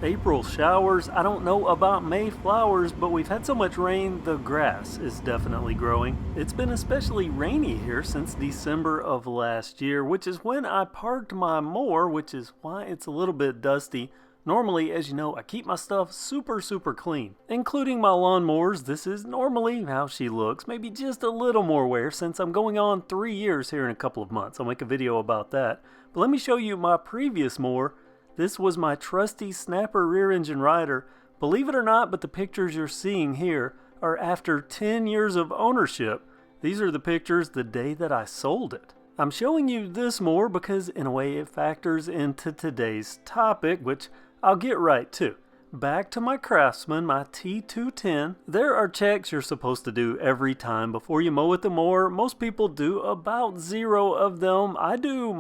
April showers. I don't know about May flowers, but we've had so much rain, the grass is definitely growing. It's been especially rainy here since December of last year, which is when I parked my mower, which is why it's a little bit dusty. Normally, as you know, I keep my stuff super clean, including my lawnmowers. This is normally how she looks, maybe just a little more wear since I'm going on 3 years here in a couple of months. I'll make a video about that. But let me show you my previous mower. This was my trusty Snapper rear engine rider. Believe it or not, but the pictures you're seeing here are after 10 years of ownership. These are the pictures the day that I sold it. I'm showing you this mower because in a way it factors into today's topic, which I'll get right to. Back to my Craftsman, my T210. There are checks you're supposed to do every time before you mow with the mower. Most people do about 0 of them. I do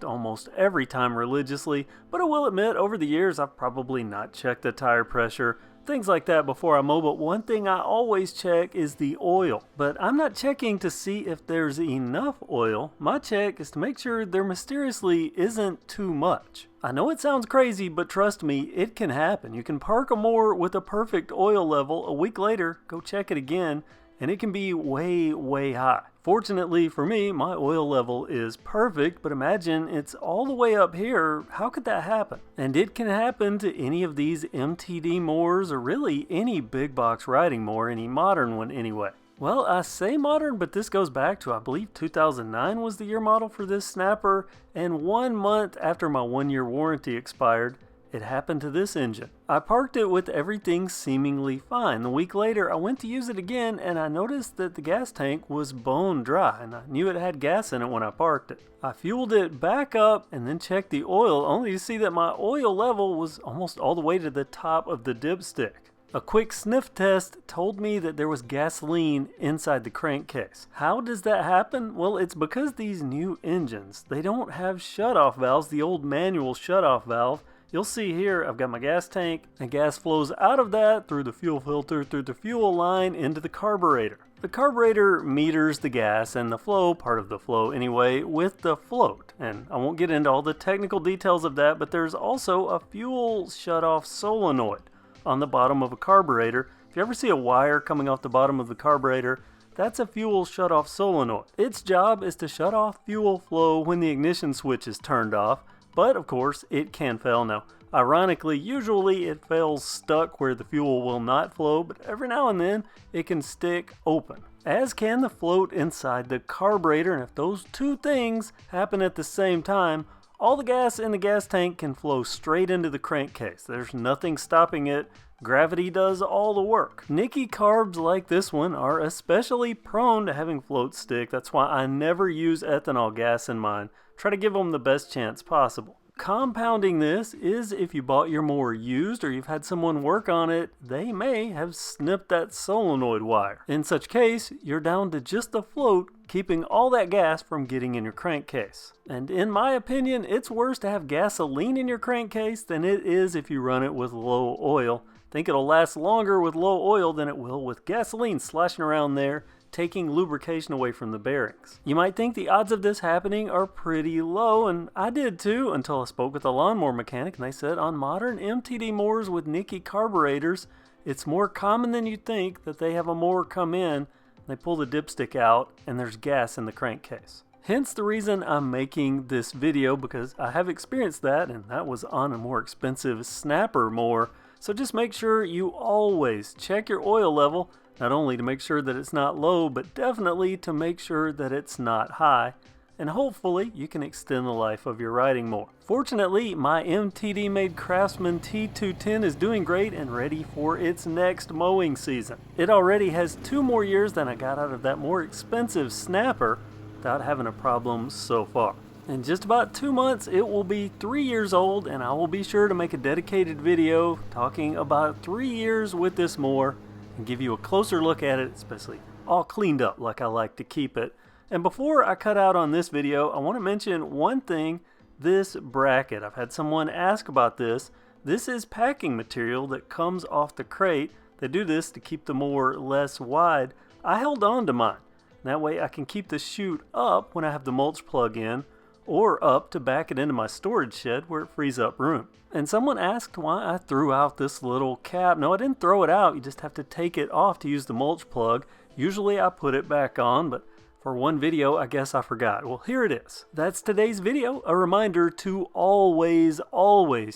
almost every time religiously, but I will admit over the years I've probably not checked the tire pressure, things like that before I mow. But one thing I always check is the oil. But I'm not checking to see if there's enough oil. My check is to make sure there mysteriously isn't too much. I know it sounds crazy, but trust me, it can happen. You can park a mower with a perfect oil level. A week later, go check it again, and it can be way high. Fortunately for me, my oil level is perfect, but imagine it's all the way up here. How could that happen? And it can happen to any of these MTD mowers, or really any big box riding mower, any modern one anyway. Well, I say modern, but this goes back to, I believe 2009 was the year model for this Snapper, and 1 month after my 1-year warranty expired, it happened to this engine. I parked it with everything seemingly fine. A week later, I went to use it again, and I noticed that the gas tank was bone dry, and I knew it had gas in it when I parked it. I fueled it back up and then checked the oil, only to see that my oil level was almost all the way to the top of the dipstick. A quick sniff test told me that there was gasoline inside the crankcase. How does that happen? Well, it's because these new engines, they don't have shutoff valves, the old manual shutoff valve. You'll see here, I've got my gas tank, and gas flows out of that through the fuel filter, through the fuel line, into the carburetor. The carburetor meters the gas and the flow, part of the flow anyway, with the float. And I won't get into all the technical details of that, but there's also a fuel shutoff solenoid on the bottom of a carburetor. If you ever see a wire coming off the bottom of the carburetor, that's a fuel shutoff solenoid. Its job is to shut off fuel flow when the ignition switch is turned off, but of course it can fail. Now, ironically, usually it fails stuck where the fuel will not flow, but every now and then it can stick open, as can the float inside the carburetor. And if those two things happen at the same time, all the gas in the gas tank can flow straight into the crankcase. There's nothing stopping it. Gravity does all the work. Nicky carbs like this one are especially prone to having float stick. That's why I never use ethanol gas in mine. Try to give them the best chance possible. Compounding this is if you bought your mower used or you've had someone work on it, they may have snipped that solenoid wire. In such case, you're down to just the float, keeping all that gas from getting in your crankcase. And in my opinion, it's worse to have gasoline in your crankcase than it is if you run it with low oil. I think it'll last longer with low oil than it will with gasoline sloshing around there, taking lubrication away from the bearings. You might think the odds of this happening are pretty low, and I did too until I spoke with a lawnmower mechanic, and they said on modern MTD mowers with Nicky carburetors, it's more common than you think that they have a mower come in, they pull the dipstick out, and there's gas in the crankcase. Hence the reason I'm making this video, because I have experienced that, and that was on a more expensive Snapper mower. So just make sure you always check your oil level, not only to make sure that it's not low, but definitely to make sure that it's not high. And hopefully you can extend the life of your riding mower. Fortunately, my MTD made Craftsman T210 is doing great and ready for its next mowing season. It already has 2 more years than I got out of that more expensive Snapper without having a problem so far. In just about 2 months, it will be 3 years old, and I will be sure to make a dedicated video talking about 3 years with this mower and give you a closer look at it, especially all cleaned up like I like to keep it. And before I cut out on this video, I want to mention one thing, this bracket. I've had someone ask about this. This is packing material that comes off the crate. They do this to keep the mower less wide. I held on to mine. That way I can keep the chute up when I have the mulch plug in, or up to back it into my storage shed where it frees up room. And someone asked why I threw out this little cap. No, I didn't throw it out. You just have to take it off to use the mulch plug. Usually I put it back on, but for one video, I guess I forgot. Well, here it is. That's today's video. A reminder to always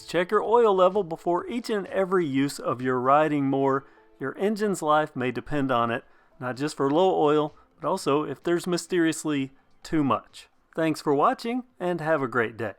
check your oil level before each and every use of your riding mower. Your engine's life may depend on it, not just for low oil, but also if there's mysteriously too much. Thanks for watching, and have a great day.